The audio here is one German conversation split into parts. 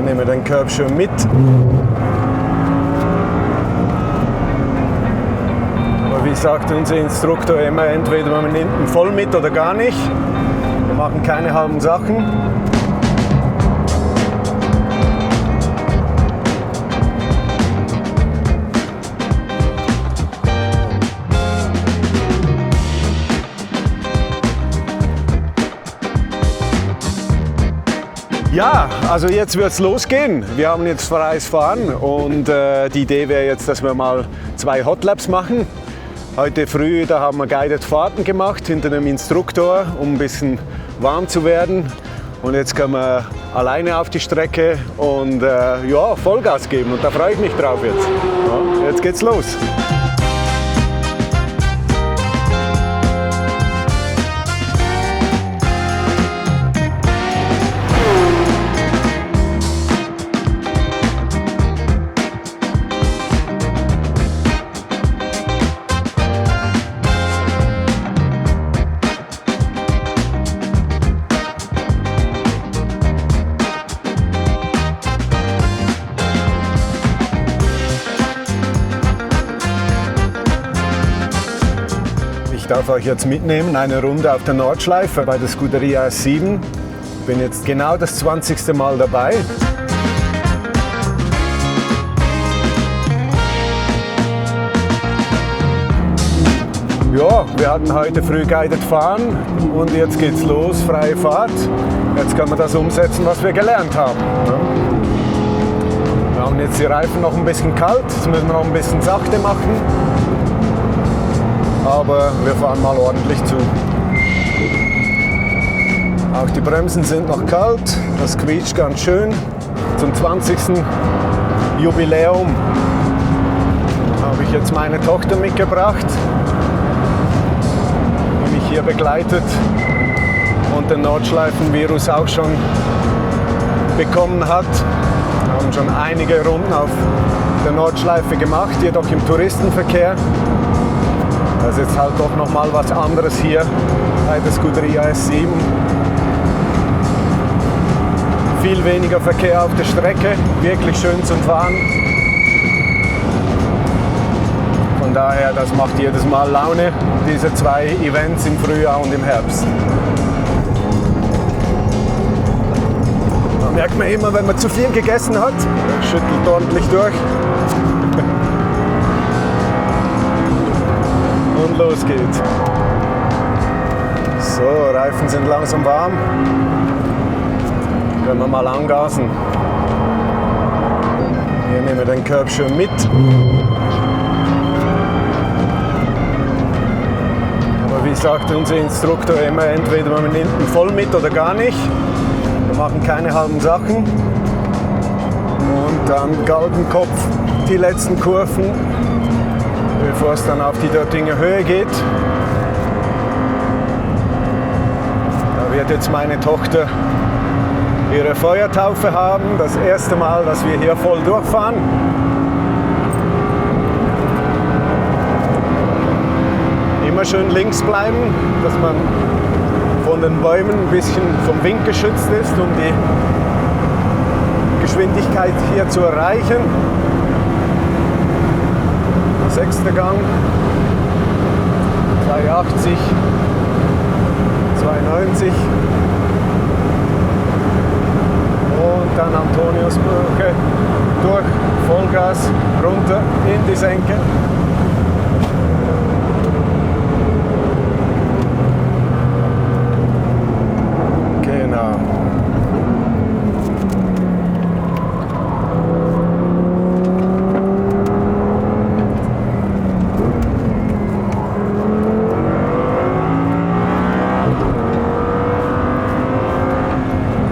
nehmen wir den Körb schon mit. Aber wie sagt unser Instruktor immer, entweder man nimmt ihn voll mit oder gar nicht. Wir machen keine halben Sachen. Ja, also jetzt wird es losgehen. Wir haben jetzt freies Fahren und die Idee wäre jetzt, dass wir mal 2 Hotlaps machen. Heute früh da haben wir Guided Fahrten gemacht hinter einem Instruktor, um ein bisschen warm zu werden. Und jetzt können wir alleine auf die Strecke und ja, Vollgas geben. Und da freue ich mich drauf jetzt. Ja, jetzt geht's los. Ich darf euch jetzt mitnehmen, eine Runde auf der Nordschleife bei der Scuderia S7. Bin jetzt genau das 20. Mal dabei. Ja, wir hatten heute früh Guided Fahren und jetzt geht's los, freie Fahrt. Jetzt können wir das umsetzen, was wir gelernt haben. Wir haben jetzt die Reifen noch ein bisschen kalt, das müssen wir noch ein bisschen sachte machen. Aber wir fahren mal ordentlich zu. Auch die Bremsen sind noch kalt, das quietscht ganz schön. Zum 20. Jubiläum habe ich jetzt meine Tochter mitgebracht, die mich hier begleitet und den Nordschleifenvirus auch schon bekommen hat. Wir haben schon einige Runden auf der Nordschleife gemacht, jedoch im Touristenverkehr. Das ist jetzt halt doch noch mal was anderes hier bei der Scuderia S7. Viel weniger Verkehr auf der Strecke, wirklich schön zum Fahren. Von daher, das macht jedes Mal Laune, diese 2 Events im Frühjahr und im Herbst. Da merkt man immer, wenn man zu viel gegessen hat, schüttelt ordentlich durch. Und los geht's. So, Reifen sind langsam warm. Können wir mal angasen. Hier nehmen wir den Körb schon mit. Aber wie sagt unser Instruktor immer, entweder man nimmt ihn voll mit oder gar nicht. Wir machen keine halben Sachen. Und dann Galgenkopf, die letzten Kurven, bevor es dann auf die dortige Höhe geht. Da wird jetzt meine Tochter ihre Feuertaufe haben. Das erste Mal, dass wir hier voll durchfahren. Immer schön links bleiben, dass man von den Bäumen ein bisschen vom Wind geschützt ist, um die Geschwindigkeit hier zu erreichen. 6. Gang, 280, 290 und dann Antoniusbrücke durch, Vollgas, runter in die Senke. Genau.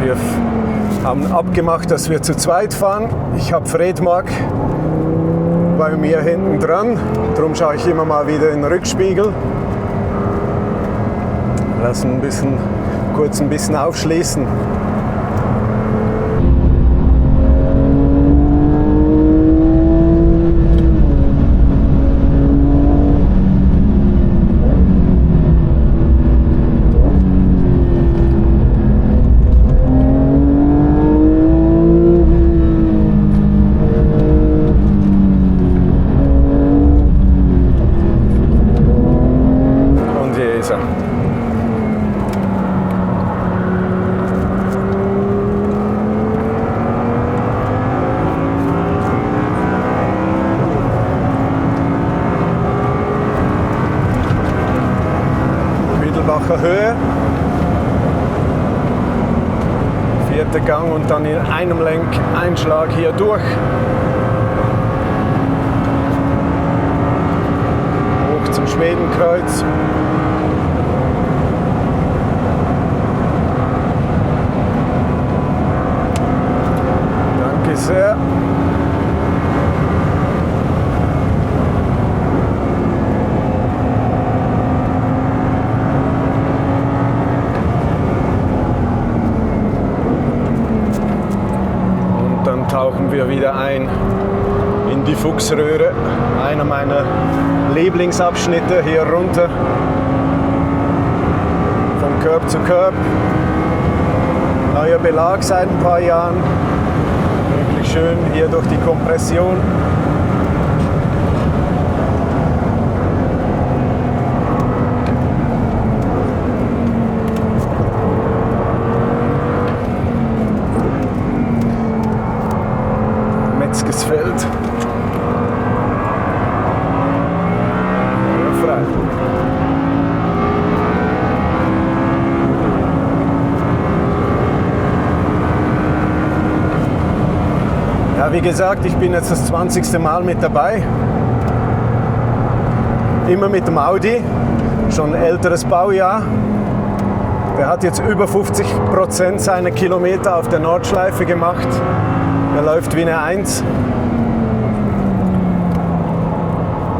Wir haben abgemacht, dass wir zu zweit fahren. Ich habe Fredmark bei mir hinten dran. Darum schaue ich immer mal wieder in den Rückspiegel. Lass kurz ein bisschen aufschließen. Gang und dann in einem Lenkeinschlag hier durch. Hoch zum Schwedenkreuz. Danke sehr. Tauchen wir wieder ein in die Fuchsröhre, einer meiner Lieblingsabschnitte hier runter, von Curb zu Curb. Neuer Belag seit ein paar Jahren, wirklich schön hier durch die Kompression. Metzgesfeld. Frei. Ja, wie gesagt, ich bin jetzt das 20. Mal mit dabei. Immer mit dem Audi, schon ein älteres Baujahr. Der hat jetzt über 50% seiner Kilometer auf der Nordschleife gemacht. Er läuft wie eine 1.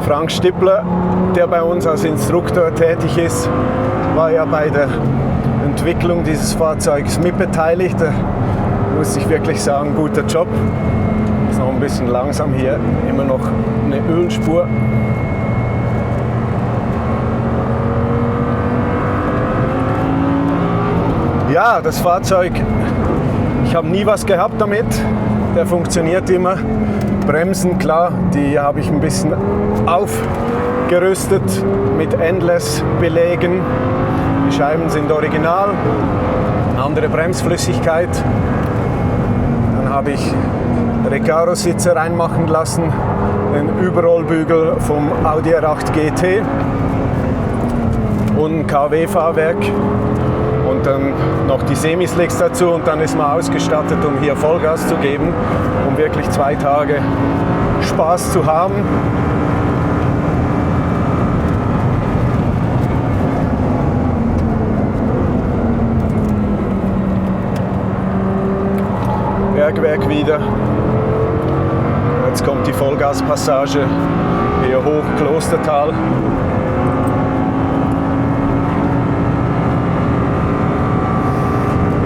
Frank Stippler, der bei uns als Instruktor tätig ist, war ja bei der Entwicklung dieses Fahrzeugs mitbeteiligt. Da muss ich wirklich sagen, guter Job. Ist noch ein bisschen langsam hier, immer noch eine Ölspur. Ja, das Fahrzeug, ich habe nie was gehabt damit. Der funktioniert immer. Bremsen, klar, die habe ich ein bisschen aufgerüstet mit Endless-Belägen. Die Scheiben sind original, andere Bremsflüssigkeit. Dann habe ich Recaro-Sitze reinmachen lassen, den Überrollbügel vom Audi R8 GT und ein KW-Fahrwerk. Und dann noch die Semislicks dazu und dann ist man ausgestattet, um hier Vollgas zu geben, um wirklich 2 Tage Spaß zu haben. Bergwerk wieder. Jetzt kommt die Vollgaspassage hier hoch Klostertal.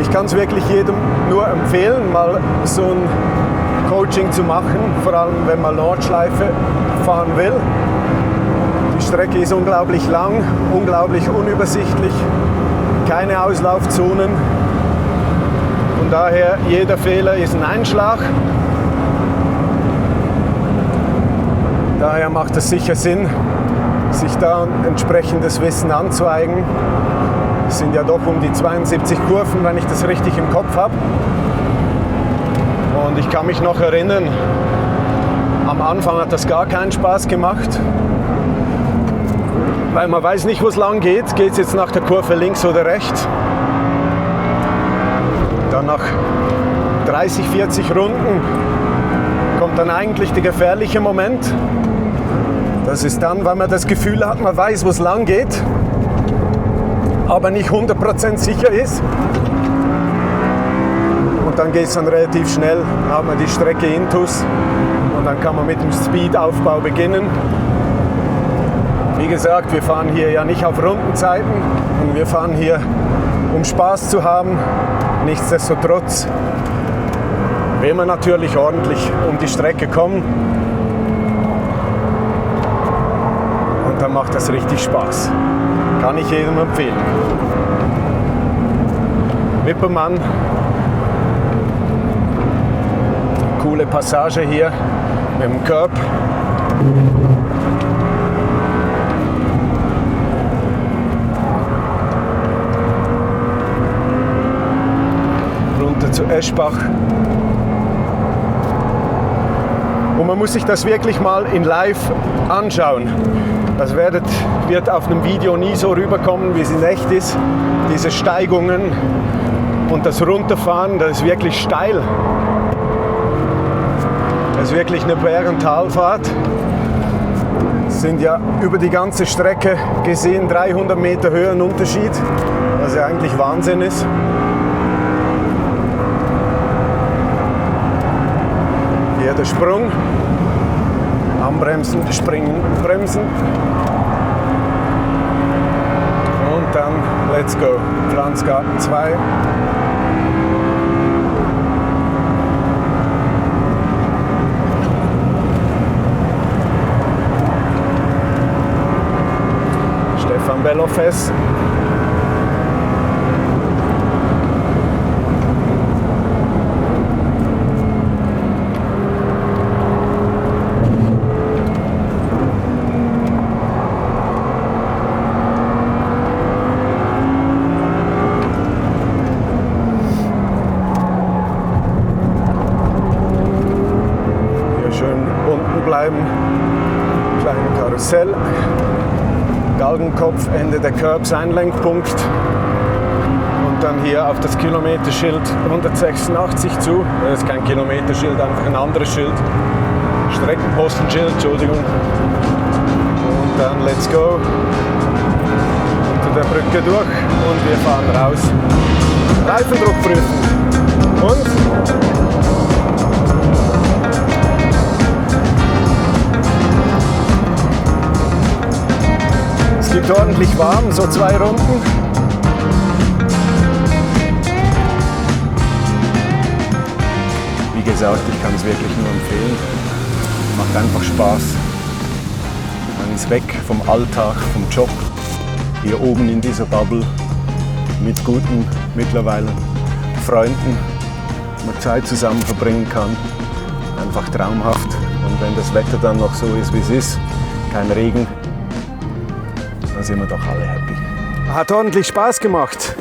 Ich kann es wirklich jedem nur empfehlen, mal so ein Coaching zu machen, vor allem wenn man Nordschleife fahren will. Die Strecke ist unglaublich lang, unglaublich unübersichtlich, keine Auslaufzonen. Von daher, jeder Fehler ist ein Einschlag. Daher macht es sicher Sinn, sich da ein entsprechendes Wissen anzueignen. Es sind ja doch um die 72 Kurven, wenn ich das richtig im Kopf habe. Und ich kann mich noch erinnern, am Anfang hat das gar keinen Spaß gemacht. Weil man weiß nicht, wo es lang geht. Geht es jetzt nach der Kurve links oder rechts? Dann nach 30, 40 Runden kommt dann eigentlich der gefährliche Moment. Das ist dann, wenn man das Gefühl hat, man weiß, wo es lang geht, aber nicht 100% sicher ist. Und dann geht es dann relativ schnell, dann hat man die Strecke intus und dann kann man mit dem Speedaufbau beginnen. Wie gesagt, wir fahren hier ja nicht auf Rundenzeiten, und wir fahren hier, um Spaß zu haben. Nichtsdestotrotz will man natürlich ordentlich um die Strecke kommen. Und dann macht das richtig Spaß. Kann ich jedem empfehlen. Wippermann. Coole Passage hier mit dem Curb. Runter zu Eschbach. Und man muss sich das wirklich mal in live anschauen. Das wird auf einem Video nie so rüberkommen, wie es in echt ist. Diese Steigungen, Und das Runterfahren, das ist wirklich steil. Das ist wirklich eine Berg- und Talfahrt. Es sind ja über die ganze Strecke gesehen 300 Meter Höhenunterschied, was ja eigentlich Wahnsinn ist. Hier der Sprung. Anbremsen, springen, bremsen. Und dann let's go. Pflanzgarten 2. Stefan Bellofes. Bleiben. Kleine Karussell. Galgenkopf, Ende der Curbs, Einlenkpunkt. Und dann hier auf das Kilometerschild 186 zu. Das ist kein Kilometerschild, einfach ein anderes Schild. Streckenpostenschild, Entschuldigung. Und dann let's go. Unter der Brücke durch und wir fahren raus. Reifendruck prüfen. Und? Es gibt ordentlich warm, so 2 Runden. Wie gesagt, ich kann es wirklich nur empfehlen. Macht einfach Spaß. Man ist weg vom Alltag, vom Job. Hier oben in dieser Bubble mit guten, mittlerweile Freunden, wo man Zeit zusammen verbringen kann. Einfach traumhaft. Und wenn das Wetter dann noch so ist, wie es ist, kein Regen, dann sind wir doch alle happy. Hat ordentlich Spaß gemacht.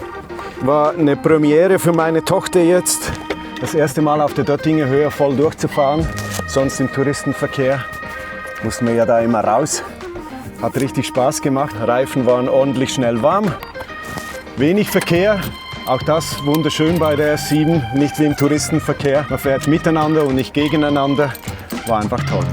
War eine Premiere für meine Tochter jetzt. Das erste Mal auf der Döttinger Höhe voll durchzufahren. Sonst im Touristenverkehr mussten wir ja da immer raus. Hat richtig Spaß gemacht. Reifen waren ordentlich schnell warm. Wenig Verkehr. Auch das wunderschön bei der S7. Nicht wie im Touristenverkehr. Man fährt miteinander und nicht gegeneinander. War einfach toll.